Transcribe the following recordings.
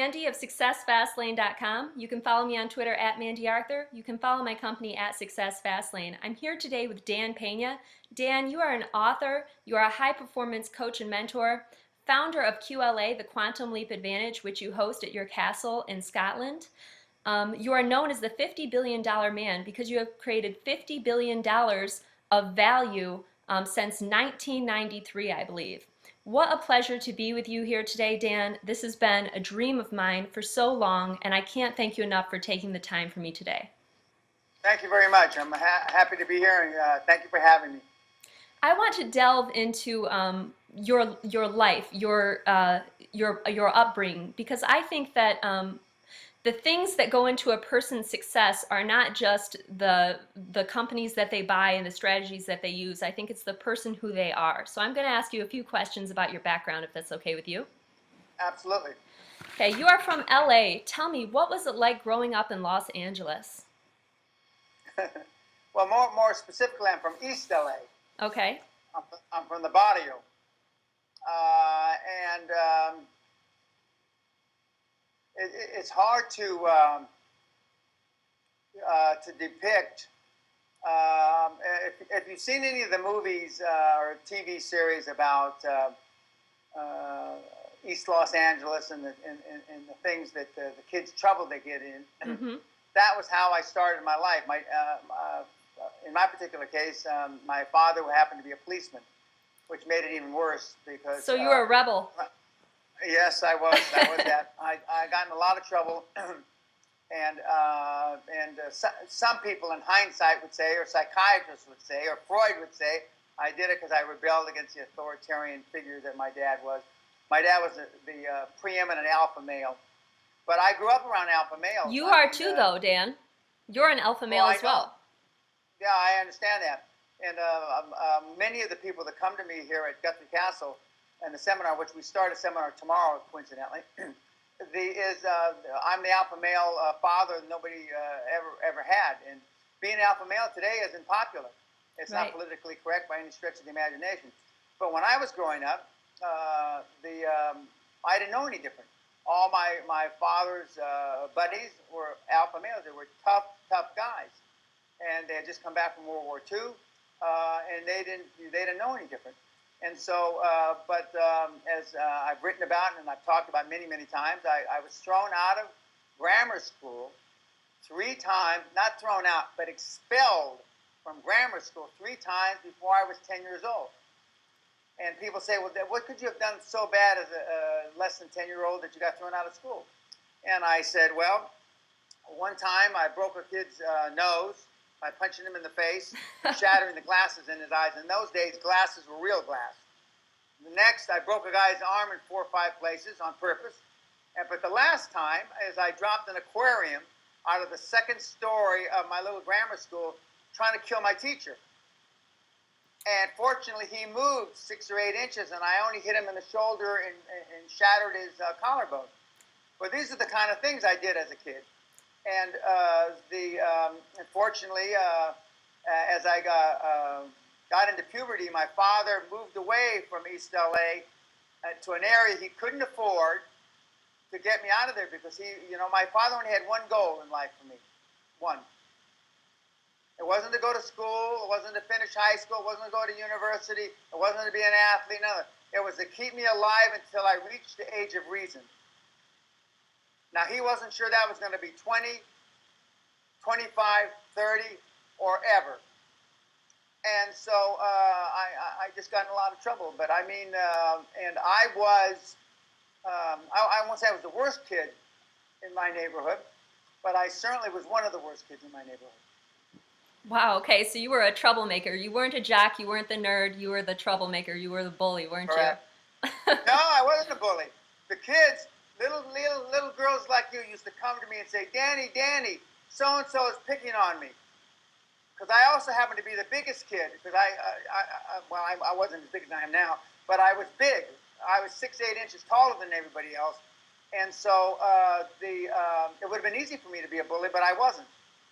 Mandy of SuccessFastlane.com. You can follow me on Twitter at Mandy Arthur. You can follow my company at SuccessFastlane. I'm here today with Dan Peña. Dan, you are an author, you are a high-performance coach and mentor, founder of QLA, the Quantum Leap Advantage, which you host at your castle in Scotland. You are known as the $50 billion man because you have created $50 billion of value since 1993, I believe. What a pleasure to be with you here today, Dan. This has been a dream of mine for so long, and I can't thank you enough for taking the time for me today. Thank you very much. I'm happy to be here, and thank you for having me. I want to delve into your life, your upbringing, because I think that the things that go into a person's success are not just the companies that they buy and the strategies that they use. I think it's the person who they are. So I'm going to ask you a few questions about your background, if that's okay with you. Absolutely. Okay, you are from LA. Tell me, what was it like growing up in Los Angeles? Well, more specifically, I'm from East LA. Okay. I'm from the barrio. And it's hard to depict. If you've seen any of the movies or TV series about East Los Angeles and the things that the kids' trouble they get in, Mm-hmm. that was how I started my life. In my particular case, my father happened to be a policeman, which made it even worse because. So you were a rebel. Yes, I was. I was that. I got in a lot of trouble, and some people in hindsight would say, or psychiatrists would say, or Freud would say, I did it because I rebelled against the authoritarian figure that my dad was. My dad was the preeminent alpha male, but I grew up around alpha males. You are too, though, Dan. You're an alpha male as well. Yeah, I understand that. And many of the people that come to me here at Guthrie Castle and the seminar, which we start a seminar tomorrow, coincidentally, I'm the alpha male father nobody ever had. And being an alpha male today isn't popular. It's Right. not politically correct by any stretch of the imagination. But when I was growing up, I didn't know any different. All my father's buddies were alpha males. They were tough guys. And they had just come back from World War II, and they didn't know any different. And so, as I've written about and I've talked about many times, I was thrown out of grammar school 3 times, not thrown out, but expelled from grammar school 3 times before I was 10 years old. And people say, well, what could you have done so bad as a less than 10-year-old that you got thrown out of school? And I said, well, one time I broke a kid's nose by punching him in the face, shattering the glasses in his eyes. In those days, glasses were real glass. The next, I broke a guy's arm in 4 or 5 places on purpose. But the last time is I dropped an aquarium out of the 2nd story of my little grammar school trying to kill my teacher. And fortunately, he moved 6 or 8 inches, and I only hit him in the shoulder and shattered his collarbone. But these are the kind of things I did as a kid. And unfortunately, as I got into puberty, my father moved away from East LA to an area he couldn't afford to get me out of there because my father only had one goal in life for me. One. It wasn't to go to school. It wasn't to finish high school. It wasn't to go to university. It wasn't to be an athlete. None of it. It was to keep me alive until I reached the age of reason. Now, he wasn't sure that was going to be 20, 25, 30, or ever. And so I just got in a lot of trouble. But I mean, and I was, I won't say I was the worst kid in my neighborhood, but I certainly was one of the worst kids in my neighborhood. Wow, okay, so you were a troublemaker. You weren't a jock, you weren't the nerd, you were the troublemaker, you were the bully, weren't Correct. you? No, I wasn't a bully. The kids, little girls like you used to come to me and say, Danny, so-and-so is picking on me. Because I also happened to be the biggest kid, because I wasn't as big as I am now, but I was big. I was 6, 8 inches taller than everybody else. And so it would have been easy for me to be a bully, but I wasn't.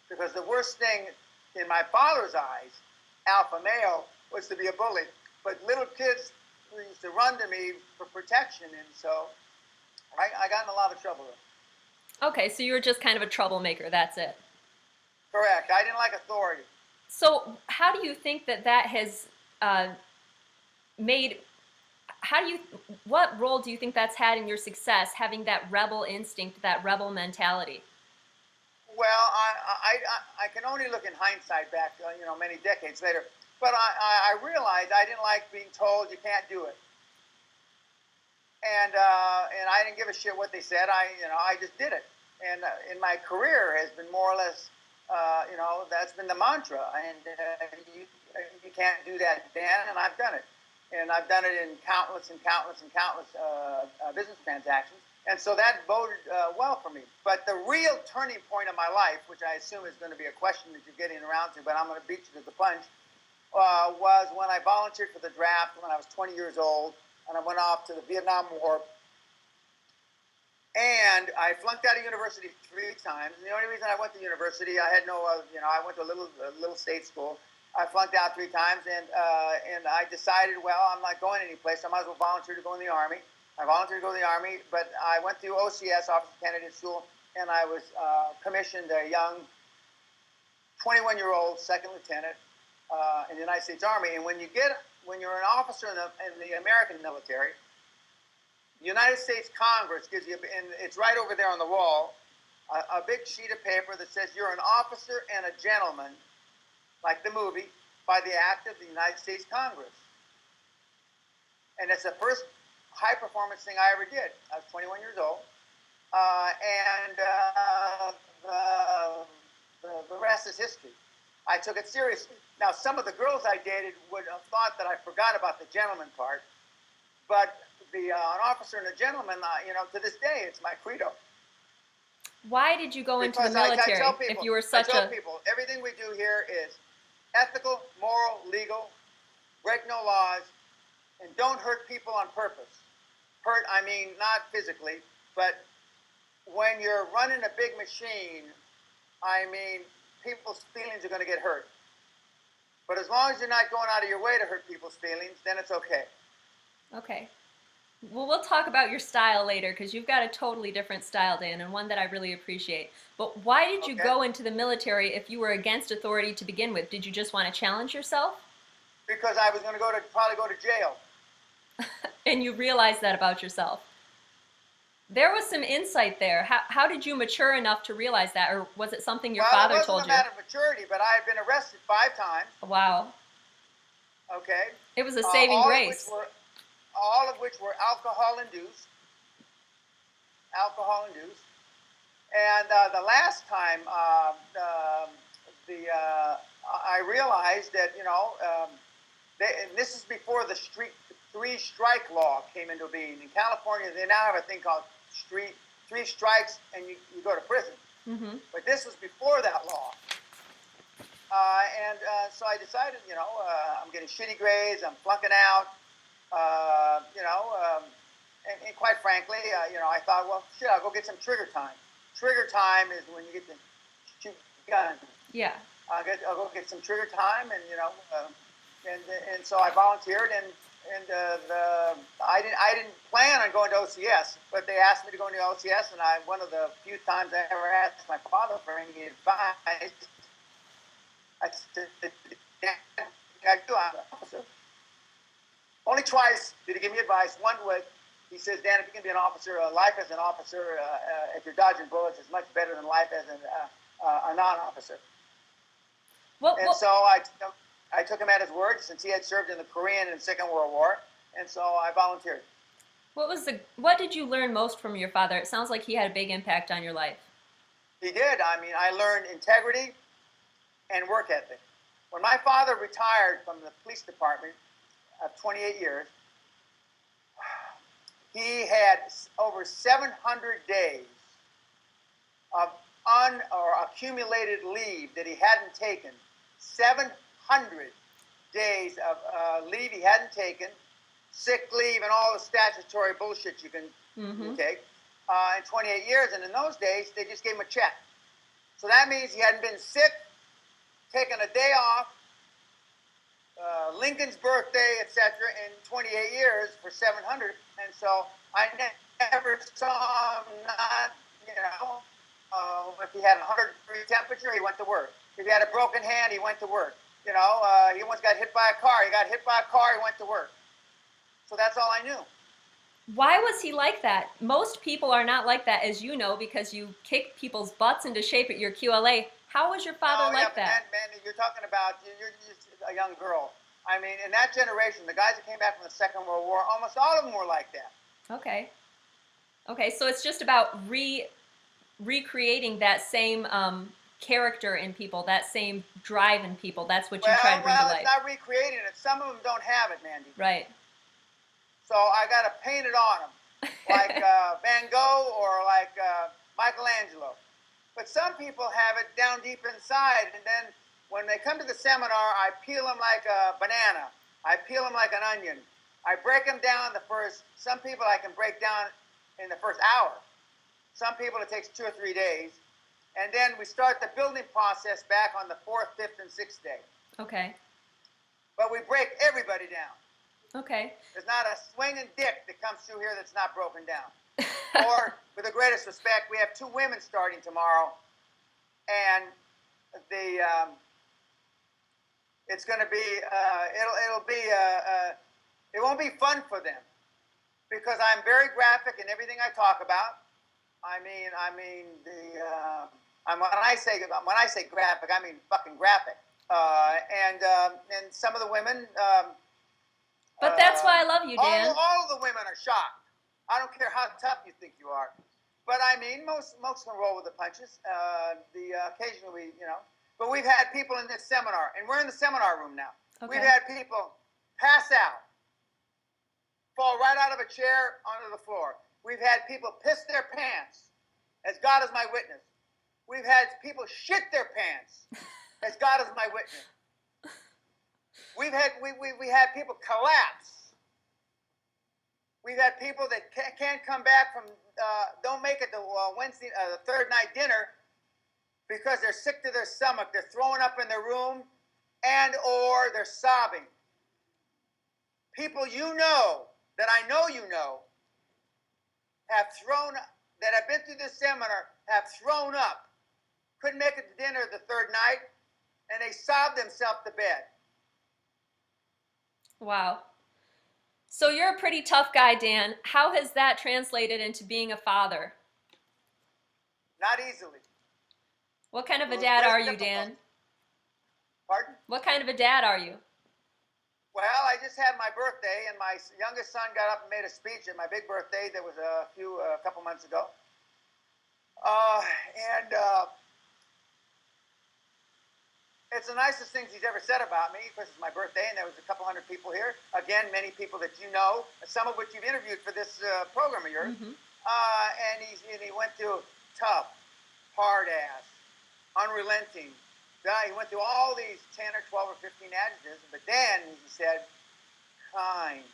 Because the worst thing in my father's eyes, alpha male, was to be a bully. But little kids used to run to me for protection, and so I got in a lot of trouble. Okay, so you were just kind of a troublemaker, that's it. Correct. I didn't like authority. So how do you think that that has uh, made, how do you, what role do you think that's had in your success, having that rebel instinct, that rebel mentality? Well, I can only look in hindsight back, many decades later. But I realized I didn't like being told you can't do it, and I didn't give a shit what they said. I just did it, and in my career has been more or less, that's been the mantra. And you can't do that, Dan, and I've done it, and I've done it in countless and countless and countless business transactions. And so that boded well for me. But the real turning point of my life, which I assume is going to be a question that you're getting around to, but I'm going to beat you to the punch, was when I volunteered for the draft when I was 20 years old, and I went off to the Vietnam War. And I flunked out of university 3 times. And the only reason I went to university, I had no, I went to a little state school. I flunked out 3 times, and I decided, well, I'm not going anyplace. I might as well volunteer to go in the Army. I volunteered to go to the Army, but I went through OCS, Officer of Candidate School, and I was commissioned a young 21-year-old second lieutenant in the United States Army. And when you're an officer in the American military, the United States Congress gives you, and it's right over there on the wall, a big sheet of paper that says you're an officer and a gentleman, like the movie, by the act of the United States Congress. And it's the first high-performance thing I ever did. I was 21 years old. The rest is history. I took it seriously. Now, some of the girls I dated would have thought that I forgot about the gentleman part, but an officer and a gentleman, to this day, it's my credo. Why did you go into the Because military I tell people, if you were such I tell a... people, everything we do here is ethical, moral, legal, break no laws, and don't hurt people on purpose. Hurt, I mean, not physically, but when you're running a big machine, I mean, people's feelings are going to get hurt. But as long as you're not going out of your way to hurt people's feelings, then it's okay. Okay. Well, we'll talk about your style later because you've got a totally different style, Dan, and one that I really appreciate. But why did you go into the military if you were against authority to begin with? Did you just want to challenge yourself? Because I was going to probably go to jail. And you realized that about yourself. There was some insight there. How did you mature enough to realize that, or was it something your father told you? Well, it wasn't a matter of maturity, but I had been arrested 5 times. Wow. Okay. It was a saving grace. All of which were alcohol-induced. Alcohol-induced. And the last time, I realized that, and this is before the 3-strike law came into being. In California, they now have a thing called 3 strikes and you go to prison. Mm-hmm. But this was before that law. So I decided, I'm getting shitty grades, I'm flunking out, and quite frankly, I thought, well, shit, I'll go get some trigger time. Trigger time is when you get to shoot guns. Yeah. I'll go get some trigger time, and and so I volunteered, and I didn't plan on going to OCS, but they asked me to go into OCS, and one of the few times I ever asked my father for any advice, I said, I'm an officer. Only twice did he give me advice. One was, he says, Dan, if you can be an officer, life as an officer, if you're dodging bullets, is much better than life as a non-officer. So I took him at his word, since he had served in the Korean and Second World War, and so I volunteered. What did you learn most from your father? It sounds like he had a big impact on your life. He did. I mean, I learned integrity and work ethic. When my father retired from the police department of 28 years, he had over 700 days of accumulated leave that he hadn't taken. 700 days of leave he hadn't taken, sick leave and all the statutory bullshit you can take in 28 years. And in those days, they just gave him a check. So that means he hadn't been sick, taken a day off, Lincoln's birthday, etc., in 28 years for 700. And so I never saw him not, you know, if he had a 100-degree temperature, he went to work. If he had a broken hand, he went to work. You know, he once got hit by a car. He got hit by a car, he went to work. So that's all I knew. Why was he like that? Most people are not like that, as you know, because you kick people's butts into shape at your QLA. How was your father Oh, yeah, like but that? man, you're talking about, you're just a young girl. I mean, in that generation, the guys that came back from the Second World War, almost all of them were like that. Okay. Okay, so it's just about recreating that same character in people, that same drive in people. That's what you try to bring to It's life. not recreating it. Some of them don't have it, Mandy. Right. So I got to paint it on them, like Van Gogh or like Michelangelo. But some people have it down deep inside, and then when they come to the seminar, I peel them like a banana. I peel them like an onion. I break them down some people I can break down in the first hour. Some people it takes 2 or 3 days. And then we start the building process back on the 4th, 5th, and 6th day. Okay. But we break everybody down. Okay. There's not a swinging dick that comes through here that's not broken down. Or, with the greatest respect, we have 2 women starting tomorrow, and it's going to be it won't be fun for them because I'm very graphic in everything I talk about. When I say graphic, I mean fucking graphic. And some of the women. But that's why I love you, Dan. All of the women are shocked. I don't care how tough you think you are. But I mean, most can roll with the punches. Occasionally, But we've had people in this seminar, and we're in the seminar room now. Okay. We've had people pass out, fall right out of a chair onto the floor. We've had people piss their pants, as God is my witness. We've had people shit their pants, as God is my witness. We had people collapse. We've had people that can't come back from, don't make it to Wednesday, the third night dinner because they're sick to their stomach. They're throwing up in their room or they're sobbing. People that I know that have been through this seminar have thrown up, couldn't make it to dinner the third night, and they sobbed themselves to bed. Wow. So you're a pretty tough guy, Dan. How has that translated into being a father? Not easily. What kind of a dad are you, Dan? Pardon? What kind of a dad are you? Well, I just had my birthday, and my youngest son got up and made a speech at my big birthday that was a couple months ago. It's the nicest things he's ever said about me because it's my birthday, and there was a couple hundred people here. Again, many people that you know, some of which you've interviewed for this program of yours. Mm-hmm. And he went through tough, hard ass, unrelenting. He went through all these 10 or 12 or 15 adjectives, but then he said, kind,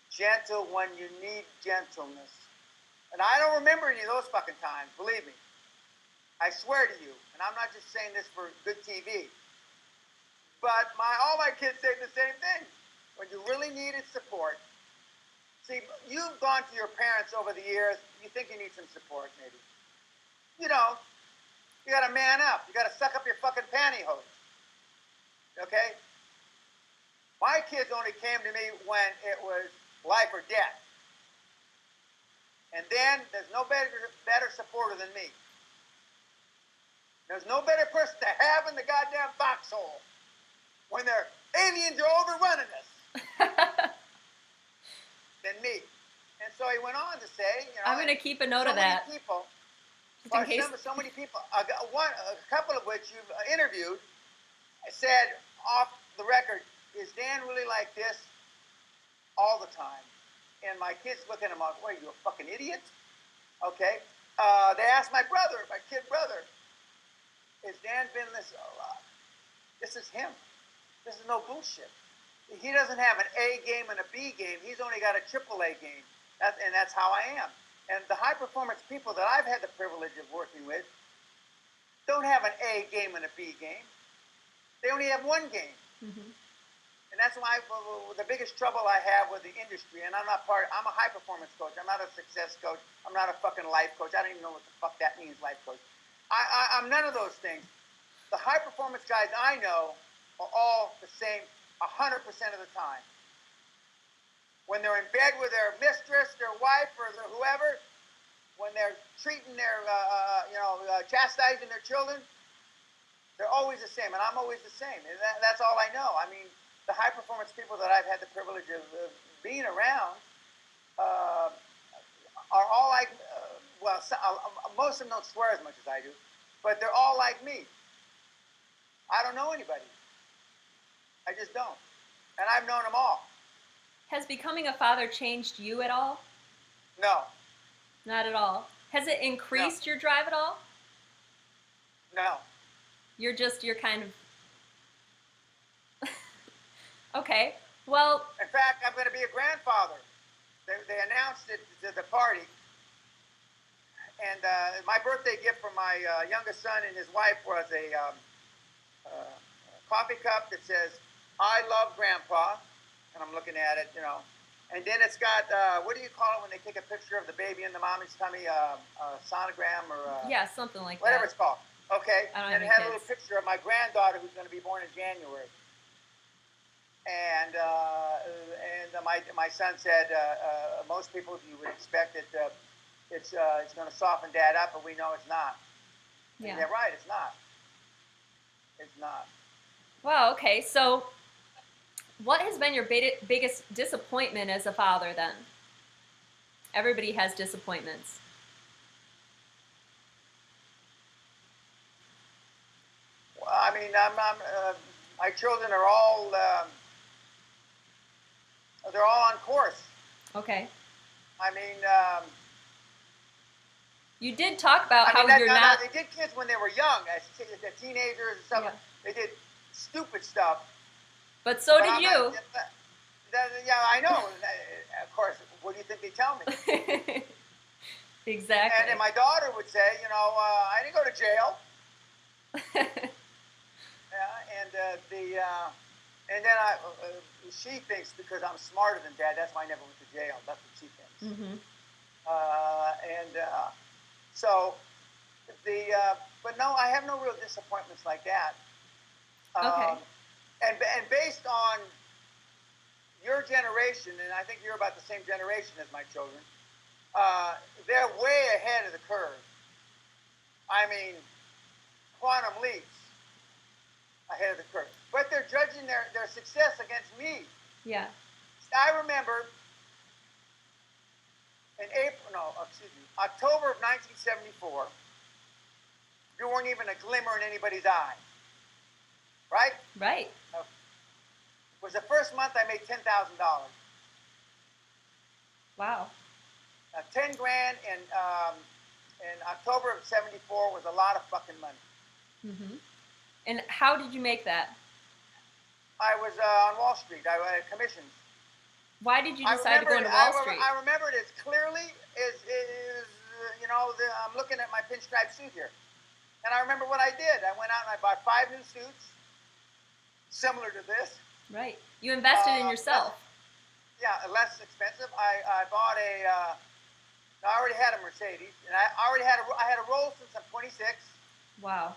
gentle when you need gentleness. And I don't remember any of those fucking times, believe me. I swear to you, and I'm not just saying this for good TV, but all my kids say the same thing. When you really needed support, see, you've gone to your parents over the years, you think you need some support, maybe. You don't. You gotta man up. You gotta suck up your fucking pantyhose. Okay? My kids only came to me when it was life or death. And then there's no better supporter than me. There's no better person to have in the goddamn foxhole when their aliens are overrunning us than me. And so he went on to say, I'm going to keep a note of that. So many people, a couple of which you've interviewed, said off the record, is Dan really like this all the time? And my kids look at him like, what, are you a fucking idiot? Okay. They asked my kid brother, is Dan been this? This is him. This is no bullshit. He doesn't have an A game and a B game. He's only got a AAA game. And that's how I am. And the high performance people that I've had the privilege of working with don't have an A game and a B game. They only have one game. Mm-hmm. And that's why the biggest trouble I have with the industry, and I'm a high performance coach. I'm not a success coach. I'm not a fucking life coach. I don't even know what the fuck that means, life coach. I'm none of those things. The high performance guys I know are all the same 100% of the time. When they're in bed with their mistress, their wife, or their whoever, when they're treating their, chastising their children, they're always the same, and I'm always the same. And that's all I know. I mean, the high performance people that I've had the privilege of being around are all like, most of them don't swear as much as I do, but they're all like me. I don't know anybody. I just don't. And I've known them all. Has becoming a father changed you at all? No. Not at all. Has it increased your drive at all? No. You're kind of... Okay, well... In fact, I'm going to be a grandfather. They announced it to the party. And my birthday gift from my youngest son and his wife was a coffee cup that says, "I love Grandpa." And I'm looking at it, And then it's got, what do you call it when they take a picture of the baby in the mommy's tummy? A sonogram or... yeah, something like whatever that. it's called. Okay. And it had a little kids. picture of my granddaughter who's going to be born in January. And my son said, most people you would expect that it's going to soften Dad up, but we know it's not. Yeah. And they're right, it's not. It's not. Wow, okay, so what has been your biggest disappointment as a father then? Everybody has disappointments. Well, I mean, my children are all, they're all on course. Okay. I mean, you did talk about how you're not... They did kids when they were young, as teenagers and stuff. Yeah. They did stupid stuff. But so did you. Yeah, I know. Of course, what do you think they tell me? Exactly. And then my daughter would say, I didn't go to jail. And then she thinks because I'm smarter than Dad, that's why I never went to jail. That's what she thinks. Mm-hmm. But no, I have no real disappointments like that. Okay. And based on your generation, and I think you're about the same generation as my children, they're way ahead of the curve. I mean, quantum leaps ahead of the curve. But they're judging their success against me. Yeah. I remember in October of 1974, you weren't even a glimmer in anybody's eye. Right? Right. It was the first month I made $10,000. Wow. 10 grand in October of 74 was a lot of fucking money. Mm-hmm. And how did you make that? I was on Wall Street. I had commissions. Why did you decide to go into Wall Street? I remember it as clearly as I'm looking at my pinstripe suit here. And I remember what I did. I went out and I bought 5 new suits, similar to this. Right. You invested in yourself. Less expensive. I bought I already had a Mercedes, and I had a Rolls since I'm 26. Wow.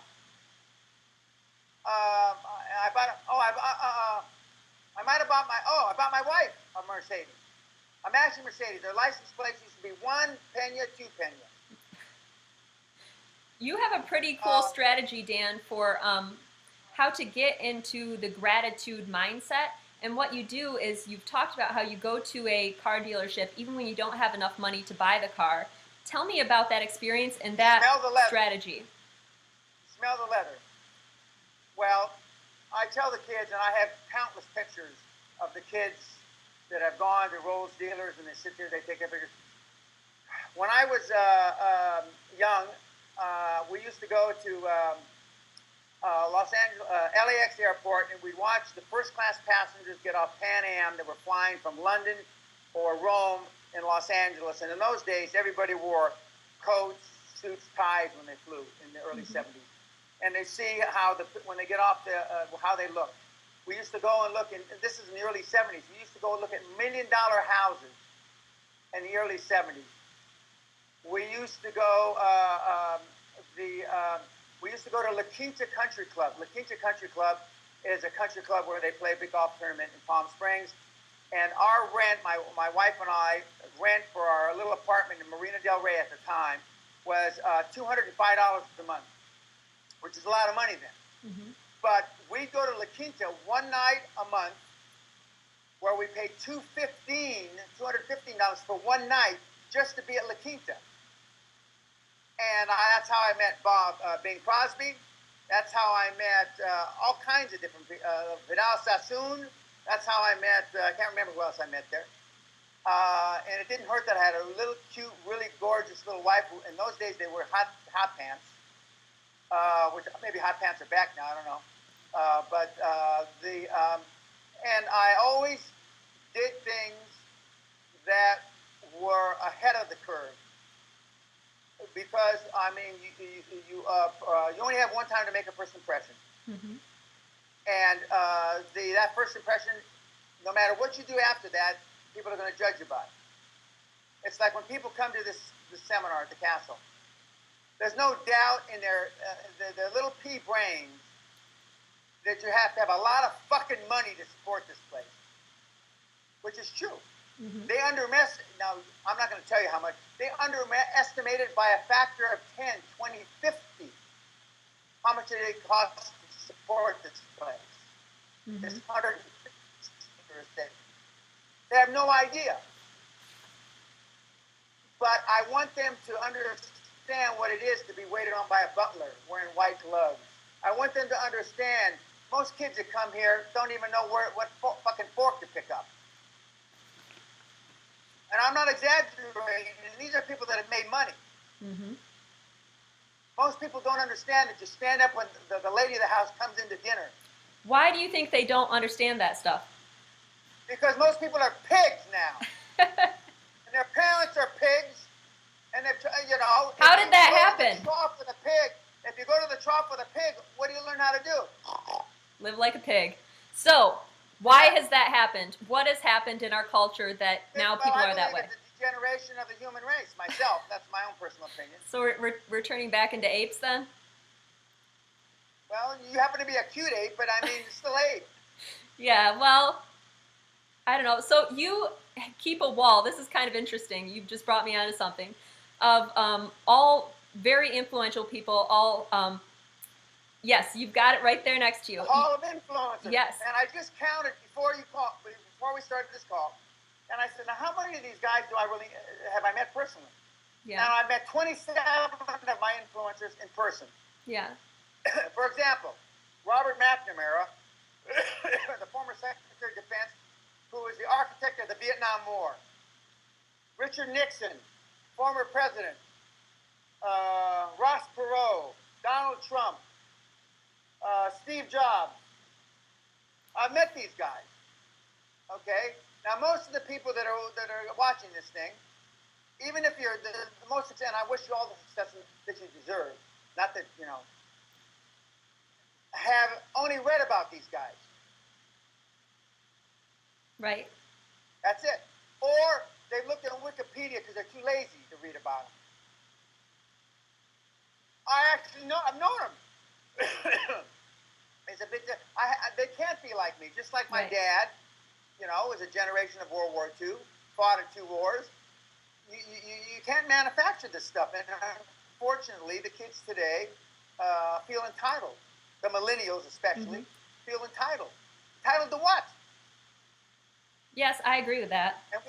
I bought my wife a Mercedes. A matching Mercedes. Their license plates used to be 1 Peña, 2 Peña. You have a pretty cool strategy, Dan, for how to get into the gratitude mindset. And what you do is you've talked about how you go to a car dealership even when you don't have enough money to buy the car. Tell me about that experience and that strategy. Smell the leather. Well, I tell the kids, and I have countless pictures of the kids that have gone to Rolls dealers, and they sit there, they take their pictures. When I was young, we used to go to LAX airport, and we'd watch the first-class passengers get off Pan Am that were flying from London or Rome in Los Angeles. And in those days, everybody wore coats, suits, ties when they flew in the early 70s. And they see how when they get off how they look. We used to go and look, this is in the early 70s, we used to go look at $1-million houses in the early 70s. We used to go, we used to go to La Quinta Country Club. La Quinta Country Club is a country club where they play a big golf tournament in Palm Springs. And our rent, my wife and I, rent for our little apartment in Marina del Rey at the time was $205 a month, which is a lot of money then. Mm-hmm. But we'd go to La Quinta one night a month where we paid $215 for one night just to be at La Quinta. And that's how I met Bing Crosby. That's how I met all kinds of different people. Vidal Sassoon. That's how I met, I can't remember who else I met there. And it didn't hurt that I had a little cute, really gorgeous little wife who, in those days, they wore hot pants. Which maybe hot pants are back now, I don't know. And I always did things that were ahead of the curve. Because, I mean, you only have one time to make a first impression. Mm-hmm. And that first impression, no matter what you do after that, people are going to judge you by it. It's like when people come to this seminar at the castle, there's no doubt in their little pea brains that you have to have a lot of fucking money to support this place, which is true. Mm-hmm. They underestimate, now I'm not going to tell you how much, they underestimated by a factor of 10, 20, 50 how much did it cost to support this place. Mm-hmm. This 150 state. They have no idea. But I want them to understand what it is to be waited on by a butler wearing white gloves. I want them to understand most kids that come here don't even know what fucking fork to pick up. And I'm not exaggerating. These are people that have made money. Mm-hmm. Most people don't understand that you stand up when the lady of the house comes into dinner. Why do you think they don't understand that stuff? Because most people are pigs now. And their parents are pigs. And they're, you know. How did that happen? If you go to the trough with a pig, what do you learn how to do? Live like a pig. So, why has that happened? What has happened in our culture that now people are that way? It's a degeneration of the human race. Myself, that's my own personal opinion. So we're turning back into apes then? Well, you happen to be a cute ape, but I mean, it's still ape. Yeah, well, I don't know. So you keep a wall. This is kind of interesting. You've just brought me onto something of all very influential people. All yes, you've got it right there next to you. The Hall of Influencers. Yes. And I just counted before we started this call, and I said, now how many of these guys have I met personally? Yeah. And I met 27 of my influencers in person. Yeah. For example, Robert McNamara, the former Secretary of Defense, who was the architect of the Vietnam War. Richard Nixon, former president. Ross Perot, Donald Trump, Steve Jobs. I've met these guys. Okay? Now, most of the people that are watching this thing, even if you're the most success, and I wish you all the success that you deserve, not that, you know, have only read about these guys. Right. That's it. Or they've looked on Wikipedia because they're too lazy to read about them. I actually know, I've known them. It's a bit, they can't be like me. Just like my dad, you know, was a generation of World War II, fought in 2 wars. You can't manufacture this stuff. And unfortunately, the kids today feel entitled. The millennials especially feel entitled. Entitled to what? Yes, I agree with that. And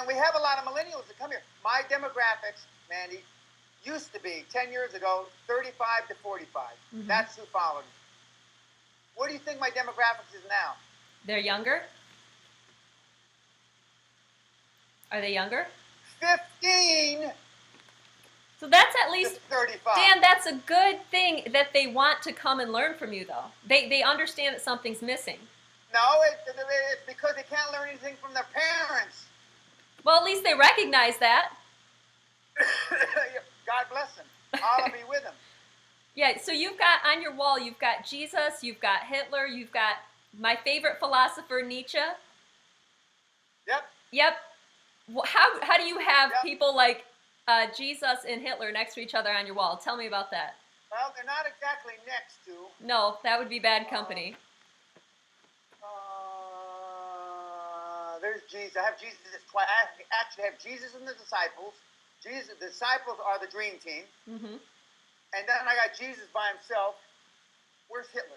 we have a lot of millennials that come here. My demographics, Mandy, used to be 10 years ago 35 to 45. That's who followed me. What do you think my demographics is now? They're younger? Are they younger? 15. So that's at least 35. Dan, that's a good thing that they want to come and learn from you, though. They understand that something's missing. No, it's because they can't learn anything from their parents. Well, at least they recognize that. God bless them. I'll be with them. Yeah, so you've got on your wall, you've got Jesus, you've got Hitler, you've got My favorite philosopher, Nietzsche. Yep. Yep. How do you have Yep. people like Jesus and Hitler next to each other on your wall? Tell me about that. Well, they're not exactly next to. No, that would be bad company. There's Jesus. I have Jesus. I actually have Jesus and the disciples. Jesus, the disciples are the dream team. Mm-hmm. And then I got Jesus by himself. Where's Hitler?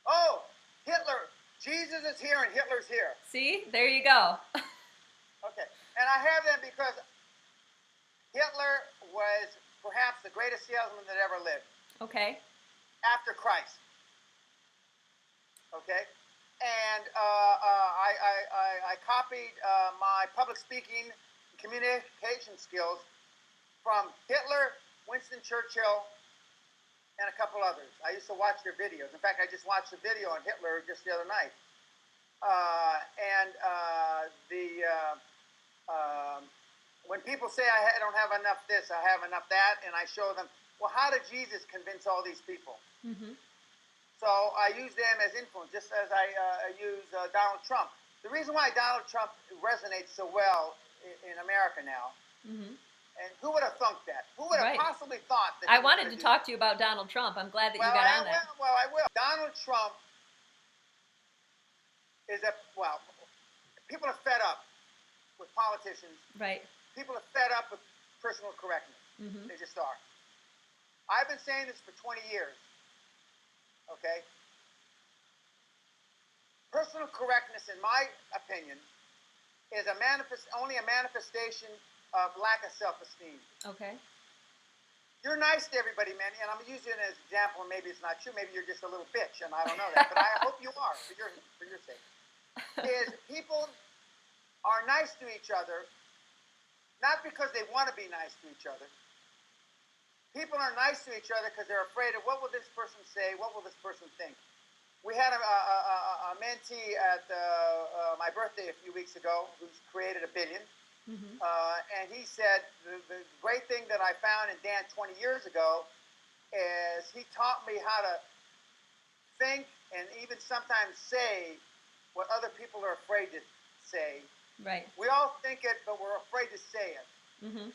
Oh, Hitler. Jesus is here and Hitler's here. See, there you go. Okay. And I have them because Hitler was perhaps the greatest salesman that ever lived. Okay. After Christ. Okay? And I copied my public speaking and communication skills from Hitler, Winston Churchill, and a couple others. I used to watch their videos. In fact, I just watched a video on Hitler just the other night. When people say I don't have enough this, I have enough that, and I show them, well, how did Jesus convince all these people? Mm-hmm. So I use them as influence, just as I use Donald Trump. The reason why Donald Trump resonates so well in America now, Mm-hmm. and who would have thunk that? Who would have possibly thought that? I wanted to talk to you about Donald Trump. I'm glad that you got on that. Well, I will. Donald Trump is people are fed up with politicians. Right. People are fed up with personal correctness. Mm-hmm. They just are. I've been saying this for 20 years. Okay? Personal correctness, in my opinion, is only a manifestation of lack of self-esteem. Okay. You're nice to everybody, man, and I'm using it as an example, and maybe it's not true. Maybe you're just a little bitch, and I don't know that, but I hope you are, for your sake. Is people are nice to each other, not because they want to be nice to each other. People are nice to each other because they're afraid of what will this person say, what will this person think. We had a mentee at my birthday a few weeks ago who's created $1 billion. Mm-hmm. And he said the great thing that I found in Dan 20 years ago is he taught me how to think and even sometimes say what other people are afraid to say. Right. We all think it, but we're afraid to say it. Mm-hmm.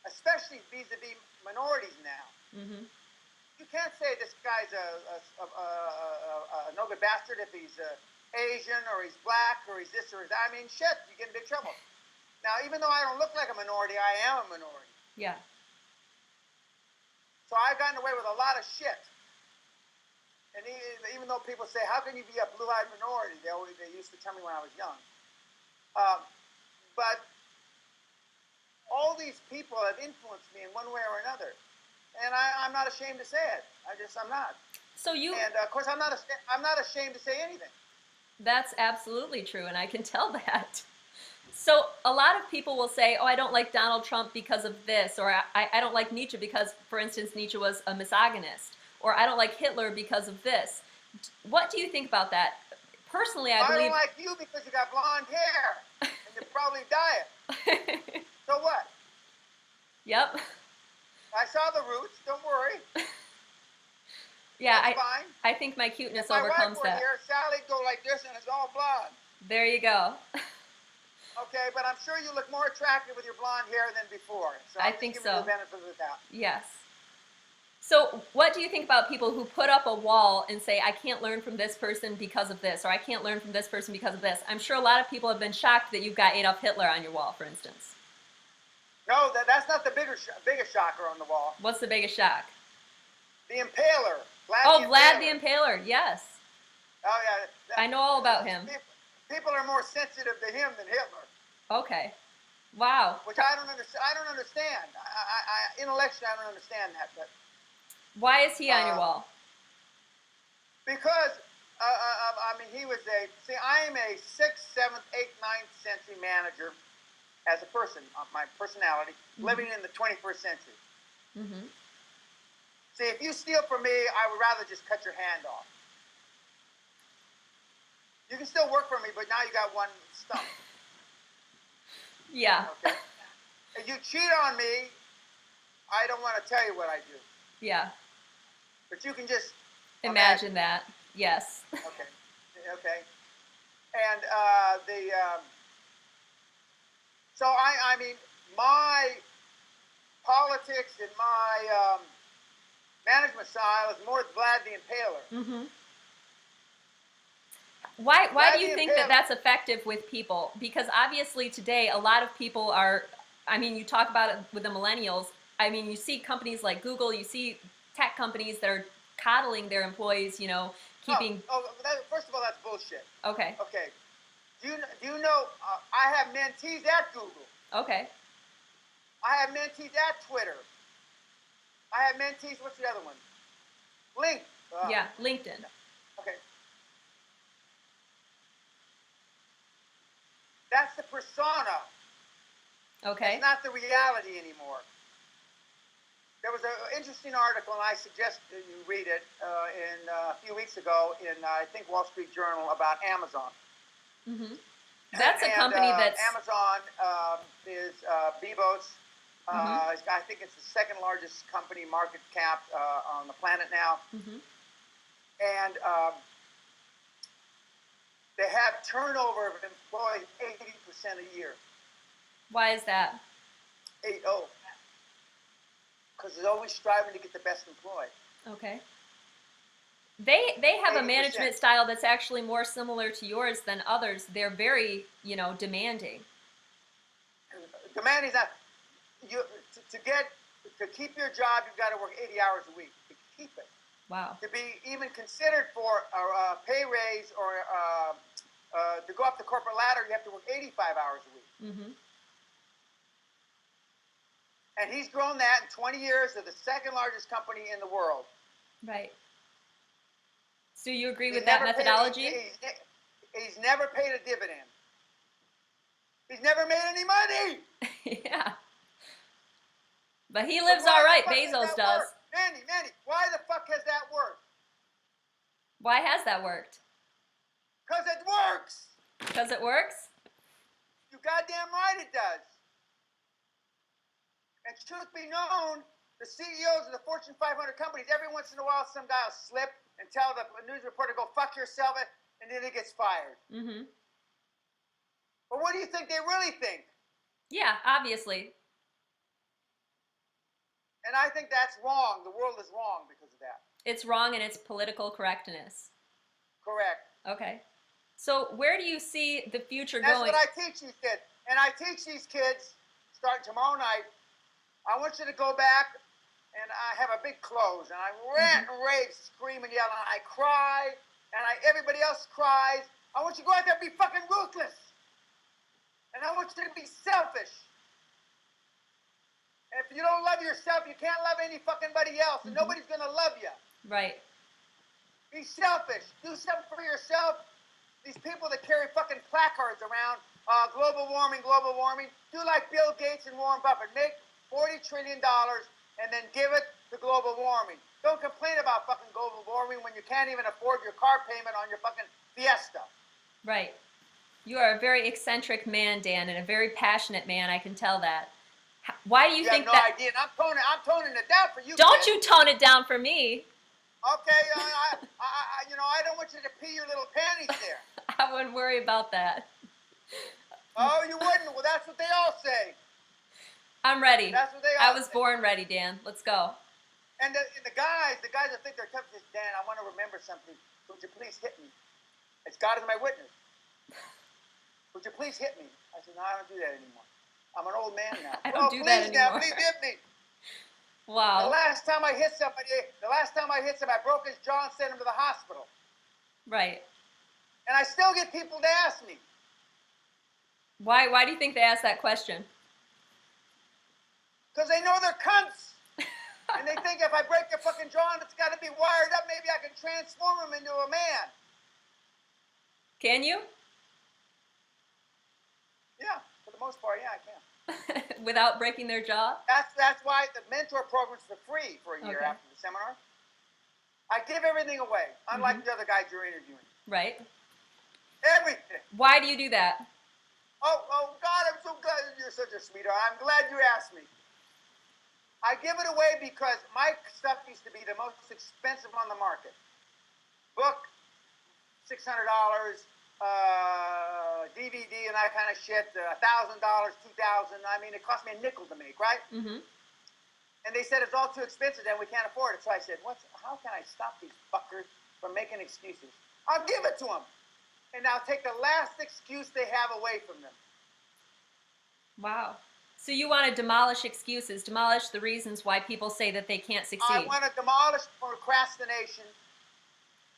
Especially vis-a-vis minorities now. Mm-hmm. You can't say this guy's a no good bastard if he's Asian or he's black or he's this or he's that. I mean, shit, you get in big trouble. Now, even though I don't look like a minority, I am a minority. Yeah. So I've gotten away with a lot of shit. And even though people say, how can you be a blue-eyed minority? They used to tell me when I was young. But all these people have influenced me in one way or another. And I'm not ashamed to say it. I'm not. So you... And, of course, I'm not ashamed to say anything. That's absolutely true, and I can tell that. So a lot of people will say, oh, I don't like Donald Trump because of this, or I don't like Nietzsche because, for instance, Nietzsche was a misogynist, or I don't like Hitler because of this. What do you think about that? Personally, I believe... don't like you because you got blonde hair, and you probably dye it. So what? Yep. I saw the roots, don't worry. Yeah, That's fine. I think my cuteness if my overcomes wife were that. Here, Sally'd go like this and it's all blonde. There you go. Okay, but I'm sure you look more attractive with your blonde hair than before. So I think so. The benefit of the doubt. Yes. So what do you think about people who put up a wall and say, I can't learn from this person because of this, or I can't learn from this person because of this? I'm sure a lot of people have been shocked that you've got Adolf Hitler on your wall, for instance. No, that's not the biggest shocker on the wall. What's the biggest shock? The Impaler. Vlad the Impaler, yes. Oh, yeah. I know all about him. People are more sensitive to him than Hitler. Okay. Wow. Which I don't understand. Intellectually, I don't understand that. But why is he on your wall? Because, he was I am a 6th, 7th, 8th, 9th century manager as a person, my personality, living in the 21st century. Mm-hmm. See, if you steal from me, I would rather just cut your hand off. You can still work for me, but now you got one stump. Yeah. Okay? If you cheat on me, I don't want to tell you what I do. Yeah. But you can just imagine that. Yes. Okay. Okay. And so I mean, my politics and my management style is more Vlad the Impaler. Mm-hmm. Why do Vlad you the think that Impaler. that's effective with people? Because obviously today a lot of people are, I mean, you talk about it with the millennials. I mean, you see companies like Google, you see tech companies that are coddling their employees, Oh, keeping, first of all, that's bullshit. okay, Okay. Do you know I have mentees at Google. okay, I have mentees at Twitter. I have mentees. What's the other one? Link. yeah, LinkedIn, Okay. That's the persona. It's okay, not the reality anymore. There was an interesting article, and I suggest that you read it a few weeks ago in, I think, Wall Street Journal about Amazon. mm-hmm. That's a And company that's, Amazon is Bezos. mm-hmm, I think it's the second largest company market cap on the planet now. mm-hmm. And they have turnover of employees 80% a year. Why is that? 80. Because they're always striving to get the best employee. Okay. They have a 80%. management style that's actually more similar to yours than others. They're very, demanding. Demanding that you to keep your job, you've got to work 80 hours a week to keep it. Wow. To be even considered for a pay raise or to go up the corporate ladder, you have to work 85 hours a week. Mm-hmm. And he's grown that in 20 years to the second largest company in the world. Right. So you agree He's with that never methodology? he's never paid a dividend. He's never made any money. Yeah. But he So lives why all the right. fuck does Bezos that does. work? Mandy, why the fuck has that worked? Why has that worked? Because it works. Because it works? You goddamn right it does. And truth be known, the CEOs of the Fortune 500 companies, every once in a while, some guy will slip and tell the news reporter, go fuck yourself, and then he gets fired. Mm-hmm. But what do you think they really think? Yeah, obviously. And I think that's wrong. The world is wrong because of that. It's wrong and it's political correctness. Correct. Okay. So where do you see the future That's going? what I teach these kids. And I teach these kids, starting tomorrow night, I want you to go back, and I have a big close, and I rant and rave, scream and yell, and I cry, and everybody else cries. I want you to go out there and be fucking ruthless. And I want you to be selfish. And if you don't love yourself, you can't love any fucking buddy else, and nobody's going to love you. Right. Be selfish. Do something for yourself. These people that carry fucking placards around, global warming, do like Bill Gates and Warren Buffett. Make $40 trillion and then give it to global warming. Don't complain about fucking global warming when you can't even afford your car payment on your fucking Fiesta. Right. You are a very eccentric man, Dan, and a very passionate man. I can tell that. Why do you You have think no that? idea. And I'm toning it down for you. Don't kid. you tone it down for me. Okay, I don't want you to pee your little panties there. I wouldn't worry about that. Oh, you wouldn't? Well, that's what they all say. I'm ready. That's what they all I was say. born ready, Dan. Let's go. And the guys that think they're tough, say, Dan, I want to remember something. Would you please hit me? It's God is my witness. Would you please hit me? I said, no, I don't do that anymore. I'm an old man now. I don't do that please now, anymore. please hit me. The Wow. last time I hit somebody, I broke his jaw and sent him to the hospital. Right. And I still get people to ask me. Why do you think they asked that question? Because they know they're cunts. And they think if I break their fucking jaw and it's got to be wired up, maybe I can transform them into a man. Can you? Yeah, for the most part, yeah, I can. Without breaking their jaw? That's why the mentor program's for free for a year Okay. after the seminar. I give everything away, unlike the other guys you're interviewing. Right. Everything. Why do you do that? Oh, God, I'm so glad you're such a sweetheart. I'm glad you asked me. I give it away because my stuff used to be the most expensive on the market. Book, $600 DVD and that kind of shit, $1,000, $2,000. I mean, it cost me a nickel to make, right? Mm-hmm. And they said it's all too expensive and we can't afford it. So I said, how can I stop these fuckers from making excuses? I'll give it to them. And I'll take the last excuse they have away from them. Wow. So you want to demolish excuses, demolish the reasons why people say that they can't succeed. I want to demolish procrastination.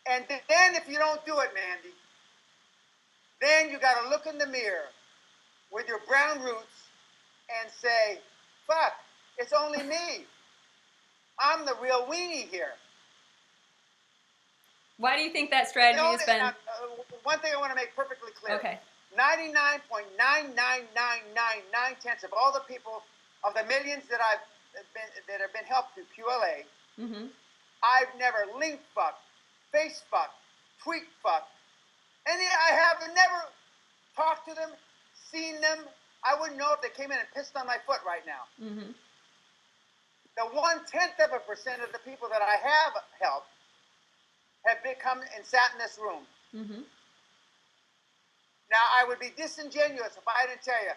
And then if you don't do it, Mandy, then you got to look in the mirror with your brown roots and say, fuck, it's only me. I'm the real weenie here. Why do you think that strategy has been... One thing I want to make perfectly clear. Okay. 99.99999 of all the people, of the millions that have been helped through QLA, Mm-hmm. I've never link fucked, face fucked, tweet fucked. I have never talked to them, seen them. I wouldn't know if they came in and pissed on my foot right now. Mm-hmm. The 0.1% of the people that I have helped have come and sat in this room. Mm-hmm. Now, I would be disingenuous if I didn't tell you,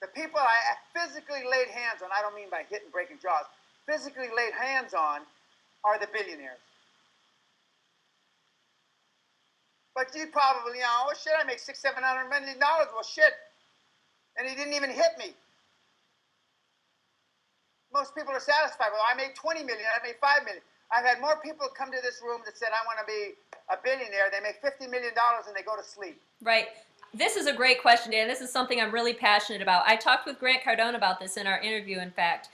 the people I physically laid hands on, I don't mean by hitting, breaking jaws, physically laid hands on are the billionaires. But you probably, oh shit, I make $600-700 million. Well, shit. And he didn't even hit me. Most people are satisfied. Well, I made 20 million, I made 5 million. I've had more people come to this room that said, I want to be a billionaire. They make $50 million and they go to sleep. Right. This is a great question, Dan. This is something I'm really passionate about. I talked with Grant Cardone about this in our interview, in fact,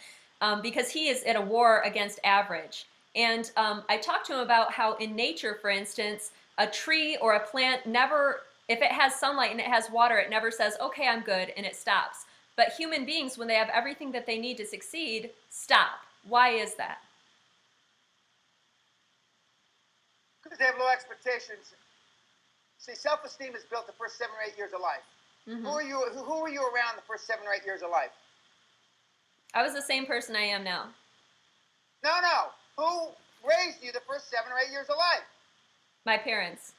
because he is at a war against average. And I talked to him about how in nature, for instance, a tree or a plant never, if it has sunlight and it has water, it never says, okay, I'm good, and it stops. But human beings, when they have everything that they need to succeed, stop. Why is that? Because they have low expectations. See, self-esteem is built the first 7 or 8 years of life. Mm-hmm. Who were you around the first 7 or 8 years of life? I was the same person I am now. No. Who raised you the first 7 or 8 years of life? My parents.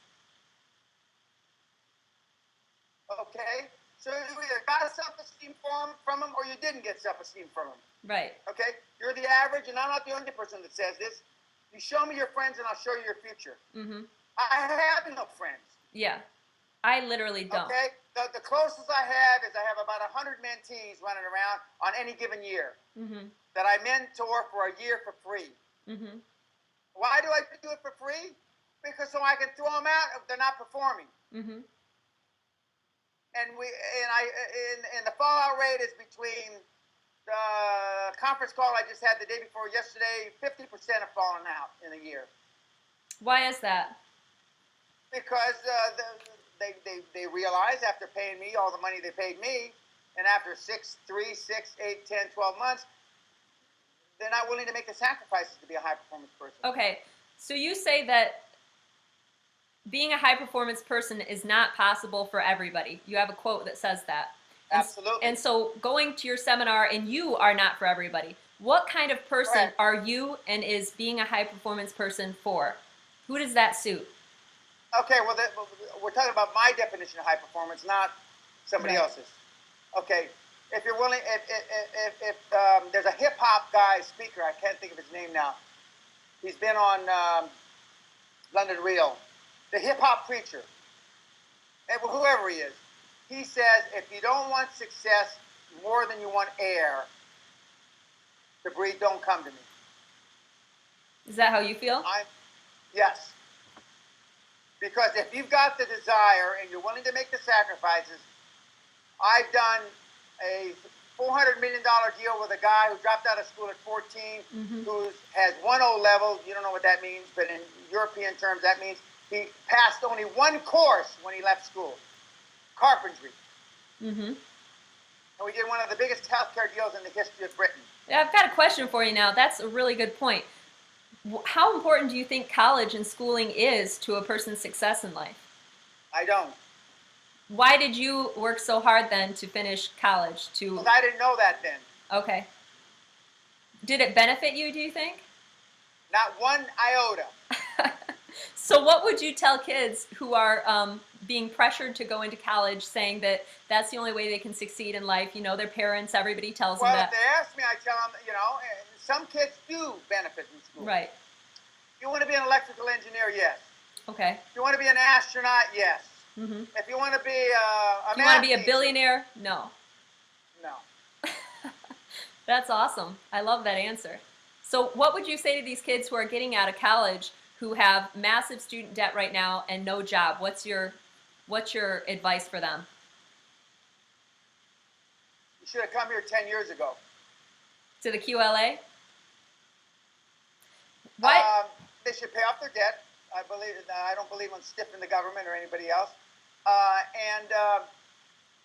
Okay. So you either got self-esteem from them or you didn't get self-esteem from them. Right. Okay? You're the average, and I'm not the only person that says this. You show me your friends and I'll show you your future. Mm-hmm. I have no friends. Yeah. I literally don't. Okay? The closest I have is I have about 100 mentees running around on any given year Mm-hmm. that I mentor for a year for free. Mm-hmm. Why do I do it for free? Because so I can throw them out if they're not performing. Mm-hmm. And the fallout rate is between the conference call I just had the day before yesterday, 50% have fallen out in a year. Why is that? Because they realize after paying me all the money they paid me, and after 3, 6, 8, 10, 12 months, they're not willing to make the sacrifices to be a high-performance person. Okay, so you say that being a high-performance person is not possible for everybody. You have a quote that says that. Absolutely. And so going to your seminar, and you are not for everybody. What kind of person Correct. are you, and is being a high-performance person for? Who does that suit? Okay, well, we're talking about my definition of high performance, not somebody Right. else's. Okay, if you're willing, if there's a hip hop guy speaker, I can't think of his name now. He's been on London Real, the hip hop preacher, and whoever he is. He says, if you don't want success more than you want air to breathe, don't come to me. Is that how you feel? Yes. Because if you've got the desire and you're willing to make the sacrifices, I've done a $400 million deal with a guy who dropped out of school at 14, Mm-hmm. who has 1.0 level. You don't know what that means, but in European terms, that means he passed only one course when he left school, carpentry. Mm-hmm. And we did one of the biggest healthcare deals in the history of Britain. Yeah, I've got a question for you now. That's a really good point. How important do you think college and schooling is to a person's success in life? I don't. Why did you work so hard then to finish college? Because I didn't know that then. Okay. Did it benefit you, do you think? Not one iota. So what would you tell kids who are being pressured to go into college, saying that that's the only way they can succeed in life? You know, their parents, everybody tells them Well, if that. they ask me, I tell them, some kids do benefit from school. Right. If you want to be an electrical engineer, yes. Okay. If you want to be an astronaut, yes. Mm-hmm. If you want to be If you want to be a billionaire, no. no. That's awesome. I love that answer. So what would you say to these kids who are getting out of college who have massive student debt right now and no job? What's your advice for them? You should have come here 10 years ago. To the QLA? What? They should pay off their debt. I don't believe in stiffing the government or anybody else. And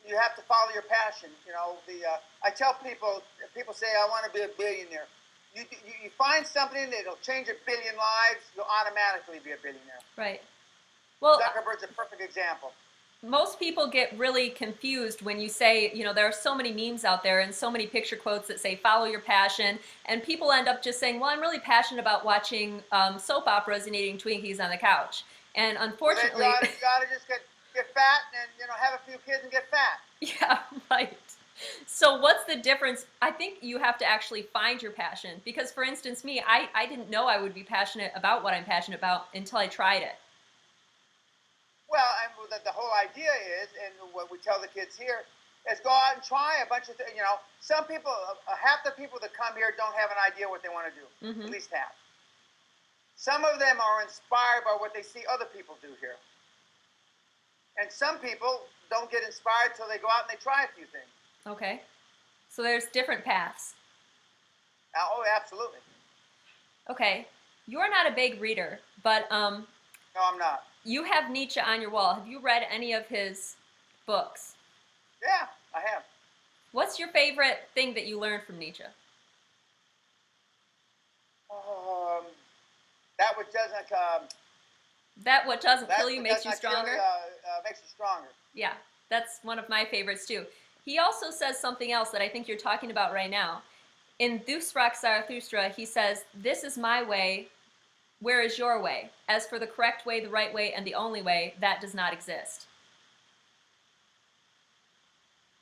you have to follow your passion. I tell people say, I want to be a billionaire. You find something that'll change 1 billion lives, you'll automatically be a billionaire. Right. Well, Zuckerberg's a perfect example. Most people get really confused when you say, there are so many memes out there and so many picture quotes that say, follow your passion. And people end up just saying, well, I'm really passionate about watching soap operas and eating Twinkies on the couch. And unfortunately... Well, you gotta just get fat and, have a few kids and get fat. Yeah, right. So what's the difference? I think you have to actually find your passion. Because for instance, me, I didn't know I would be passionate about what I'm passionate about until I tried it. Well, and the whole idea is, and what we tell the kids here, is go out and try a bunch of things. Some people, half the people that come here don't have an idea what they want to do, Mm-hmm. at least half. Some of them are inspired by what they see other people do here. And some people don't get inspired till they go out and they try a few things. Okay. So there's different paths. Oh, absolutely. Okay. You're not a big reader, but No, I'm not. you have Nietzsche on your wall. Have you read any of his books? Yeah, I have. What's your favorite thing that you learned from Nietzsche? That which doesn't. That what doesn't That kill you which makes does you not kill stronger? makes you stronger. Yeah, that's one of my favorites too. He also says something else that I think you're talking about right now. In Thusrak Zarathustra, he says, this is my way, where is your way? As for the correct way, the right way, and the only way, that does not exist.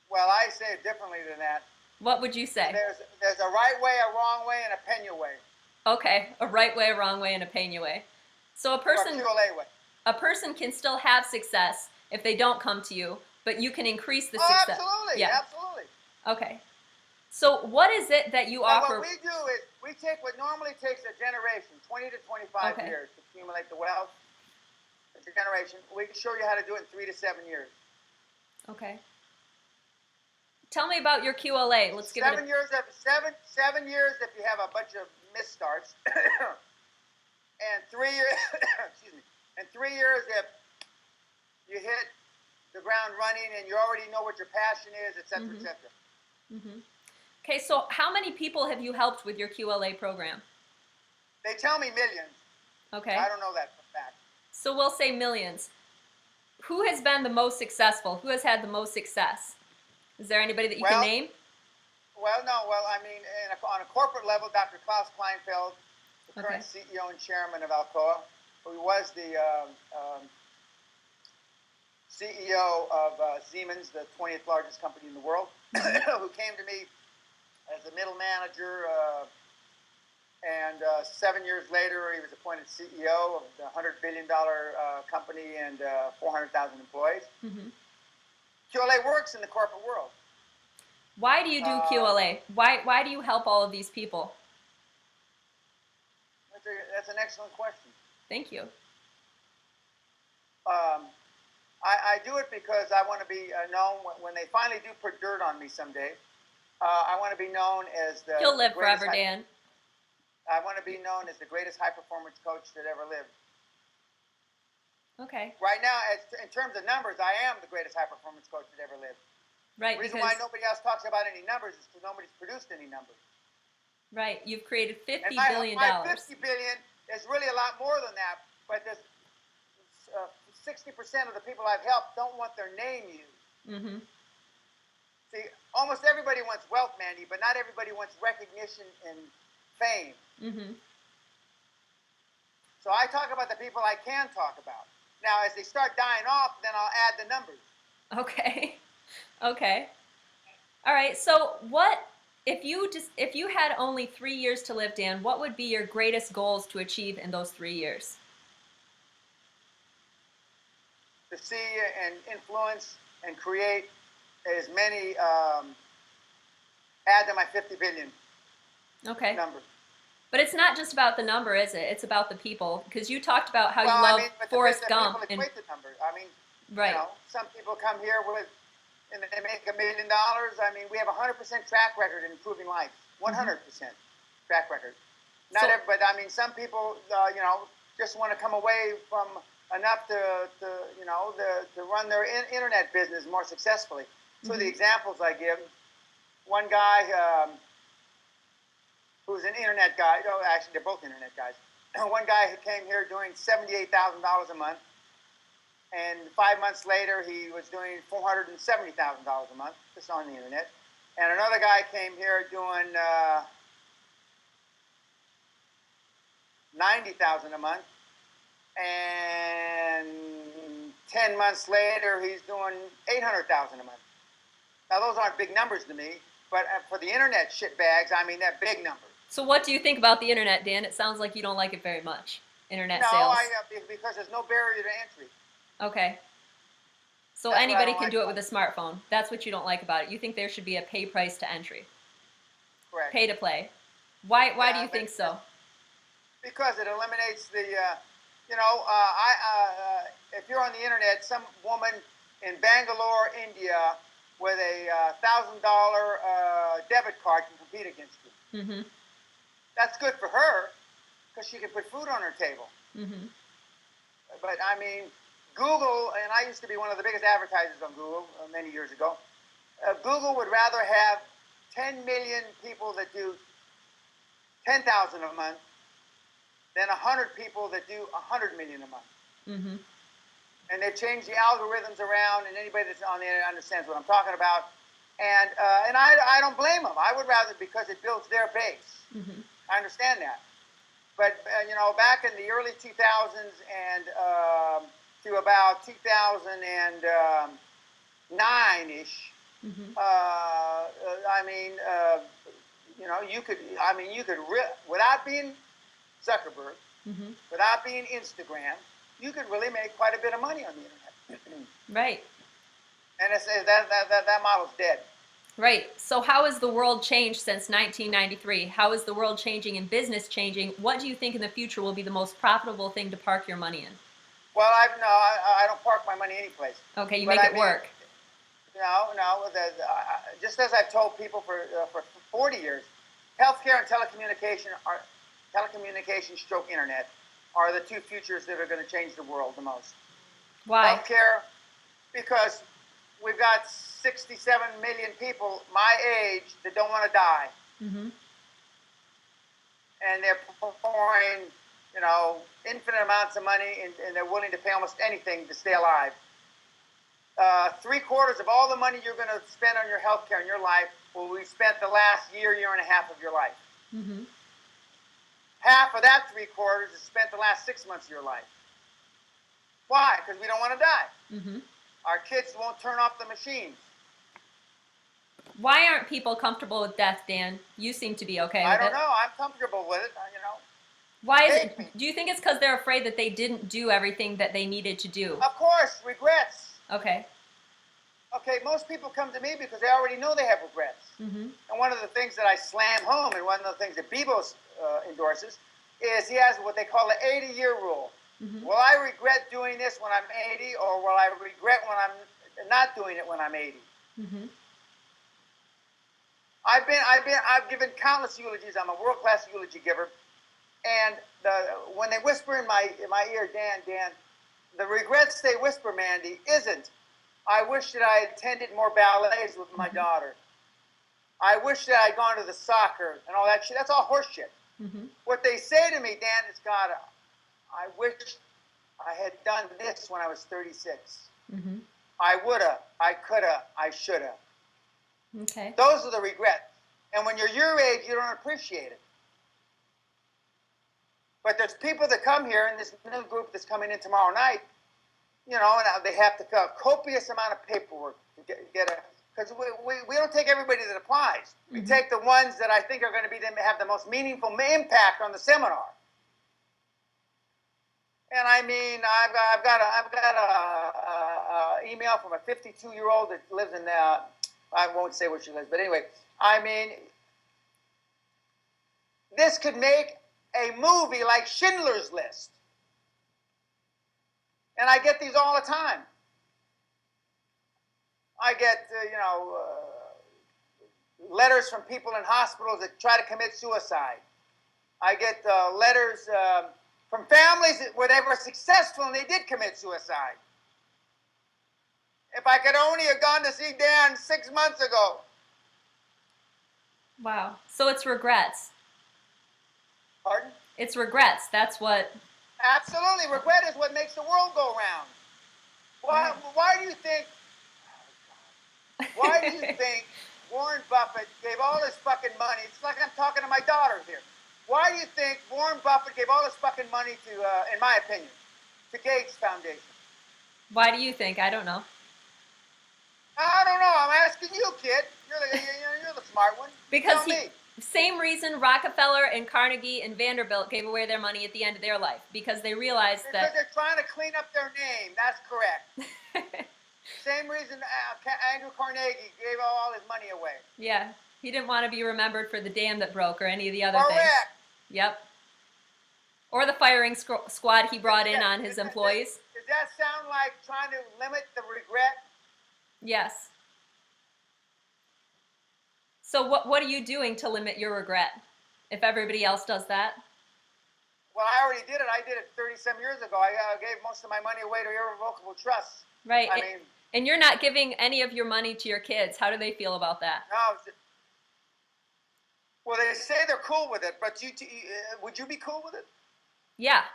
Well, I say it differently than that. What would you say? There's a right way, a wrong way, and a Peña way. Okay, a right way, a wrong way, and a Peña way. So Or QLA way. a person can still have success if they don't come to you, but you can increase the Oh, success. absolutely, Yeah. absolutely. Okay. So what is it that you And offer? what we do is we take what normally takes a generation, 20 to 25 Okay. years to accumulate the wealth. It's a generation. We can show you how to do it in 3 to 7 years. Okay. Tell me about your QLA. Let's give it 7 years. 7 years if you have a bunch of misstarts, and 3 years. Excuse me. And 3 years if you hit the ground running and you already know what your passion is, etc., Mhm. etc. Mm-hmm. Okay, so how many people have you helped with your QLA program? They tell me millions. Okay. I don't know that for a fact. So we'll say millions. Who has been the most successful? Who has had the most success? Is there anybody that you can name? Well, no. Well, I mean, on a corporate level, Dr. Klaus Kleinfeld, the current Okay. CEO and chairman of Alcoa, who was the CEO of Siemens, the 20th largest company in the world, who came to me as a middle manager, and 7 years later, he was appointed CEO of the $100 billion company and 400,000 employees. Mm-hmm. QLA works in the corporate world. Why do you do QLA? Why do you help all of these people? That's an excellent question. Thank you. I do it because I want to be known when they finally do put dirt on me someday. I want to be known as the You'll live greatest forever, Dan. I want to be known as the greatest high-performance coach that ever lived. Okay. Right now, in terms of numbers, I am the greatest high-performance coach that ever lived. Right. The reason because, why nobody else talks about any numbers is because nobody's produced any numbers. Right. You've created $50 And billion. my $50 billion is really a lot more than that, but there's 60% of the people I've helped don't want their name used. Mm-hmm. See, almost everybody wants wealth, Mandy, but not everybody wants recognition and fame. Mm-hmm. So I talk about the people I can talk about. Now, as they start dying off, then I'll add the numbers. Okay. Okay. All right. So what if you had only 3 years to live, Dan, what would be your greatest goals to achieve in those 3 years? To see and influence and create as many, add to my 50 billion Okay. number. But it's not just about the number, is it? It's about the people. Because you talked about how Well, you I love mean, but Forrest the Gump people and equate the number. I mean, right. some people come here with, and they make $1 million. I mean, we have a 100% track record in improving life. 100% track record. Not So- everybody. I mean, some people, just want to come away from enough to run their internet business more successfully. So the examples I give, one guy who's an internet guy. Oh, actually, they're both internet guys. One guy who came here doing $78,000 a month, and 5 months later he was doing $470,000 a month just on the internet. And another guy came here doing $90,000 a month, and 10 months later he's doing $800,000 a month. Now those aren't big numbers to me, but for the internet shitbags, I mean, they're big numbers. So what do you think about the internet, Dan? It sounds like you don't like it very much. Internet No, sales. because there's no barrier to entry. Okay. So That's what I anybody don't can like do it about with a smartphone. That's what you don't like about it. You think there should be a pay price to entry. Correct. Pay to play. Why do Yeah, you think so? Because it eliminates the, if you're on the internet, some woman in Bangalore, India, with a $1,000 debit card can compete against you. Mm-hmm. That's good for her because she can put food on her table. Mm-hmm. But I mean, Google, and I used to be one of the biggest advertisers on Google many years ago. Google would rather have 10 million people that do 10,000 a month than 100 people that do 100 million a month. Mm-hmm. And they've changed the algorithms around, and anybody that's on the internet understands what I'm talking about. And I don't blame them. I would rather, because it builds their base. Mm-hmm. I understand that. But, back in the early 2000s and to about 2009-ish, Mm-hmm. you could without being Zuckerberg, Mm-hmm. without being Instagram, you could really make quite a bit of money on the internet. Right. And that model's dead. Right. So how has the world changed since 1993? How is the world changing and business changing? What do you think in the future will be the most profitable thing to park your money in? Well, I don't park my money anyplace. Okay, you But make it work. No. Just as I've told people for 40 years, healthcare and telecommunication stroke internet are the two futures that are going to change the world the most. Why? Healthcare, because we've got 67 million people my age that don't want to die. Mm-hmm. And they're pouring, infinite amounts of money, and they're willing to pay almost anything to stay alive. 3/4 of all the money you're going to spend on your health care in your life will be spent the last year and a half of your life. Mm-hmm. Half of that 3/4 is spent the last 6 months of your life. Why? Because we don't want to die. Mm-hmm. Our kids won't turn off the machines. Why aren't people comfortable with death, Dan? You seem to be okay with it. I don't know. I'm comfortable with it. Why is it? Do you think it's because they're afraid that they didn't do everything that they needed to do? Of course, regrets. Okay. Okay, most people come to me because they already know they have regrets. Mm-hmm. And one of the things that I slam home, and one of the things that Bebos endorses, is he has what they call the 80-year rule. Mm-hmm. Will I regret doing this when I'm 80, or will I regret when I'm not doing it when I'm 80? Mm-hmm. I've given countless eulogies. I'm a world-class eulogy giver. And when they whisper in my ear, Dan, the regrets they whisper, Mandy, isn't, I wish that I attended more ballets with my daughter. I wish that I'd gone to the soccer and all that shit. That's all horse shit. Mm-hmm. What they say to me, Dan, is, God, I wish I had done this when I was 36. Mm-hmm. I woulda, I coulda, I shoulda. Okay. Those are the regrets. And when you're your age, you don't appreciate it. But there's people that come here in this new group that's coming in tomorrow night, you know, and they have to fill a copious amount of paperwork to get a, because we don't take everybody that applies. We take the ones that I think are going to have the most meaningful impact on the seminar. And I mean, I've got a email from a 52-year-old that lives in I won't say where she lives, but anyway, I mean, this could make a movie like Schindler's List. And I get these all the time. I get, letters from people in hospitals that try to commit suicide. I get letters from families where they were successful and they did commit suicide. If I could only have gone to see Dan 6 months ago. Wow. So it's regrets. Pardon? It's regrets. That's what... Absolutely. Regret is what makes the world go round. Why do you think... Why do you think Warren Buffett gave all his fucking money? It's like I'm talking to my daughter here. Why do you think Warren Buffett gave all his fucking money to, in my opinion, to Gates Foundation? Why do you think? I don't know. I don't know. I'm asking you, kid. You're the smart one. Because Tell me. Same reason Rockefeller and Carnegie and Vanderbilt gave away their money at the end of their life, because they realized because they're trying to clean up their name. That's correct. Same reason Andrew Carnegie gave all his money away. Yeah, he didn't want to be remembered for the dam that broke or any of the other Correct. things. Yep. Or the firing squad he brought in on his employees. Does that sound like trying to limit the regret? Yes. So what are you doing to limit your regret if everybody else does that? Well, I already did it. I did it 30-some years ago. I gave most of my money away to irrevocable trusts. Right. I mean, and you're not giving any of your money to your kids. How do they feel about that? No. Well, they say they're cool with it, but would you be cool with it? Yeah.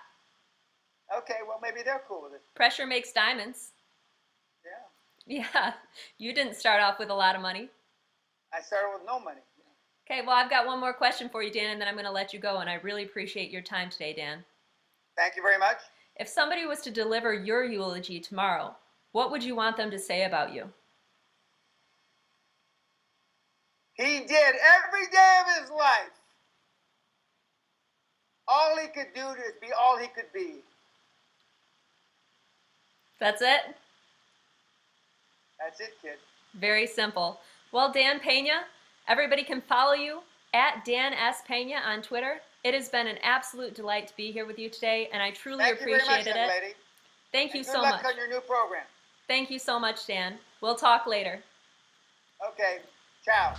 Okay, well, maybe they're cool with it. Pressure makes diamonds. Yeah. Yeah. You didn't start off with a lot of money. I started with no money. Okay, well, I've got one more question for you, Dan, and then I'm going to let you go, and I really appreciate your time today, Dan. Thank you very much. If somebody was to deliver your eulogy tomorrow, what would you want them to say about you? He did every day of his life all he could do to be all he could be. That's it? That's it, kid. Very simple. Well, Dan Peña, everybody can follow you at Dan S. Peña on Twitter. It has been an absolute delight to be here with you today, and I truly appreciated it. Lady. Thank you so much. much. Good luck on your new program. Thank you so much, Dan. We'll talk later. Okay. Ciao.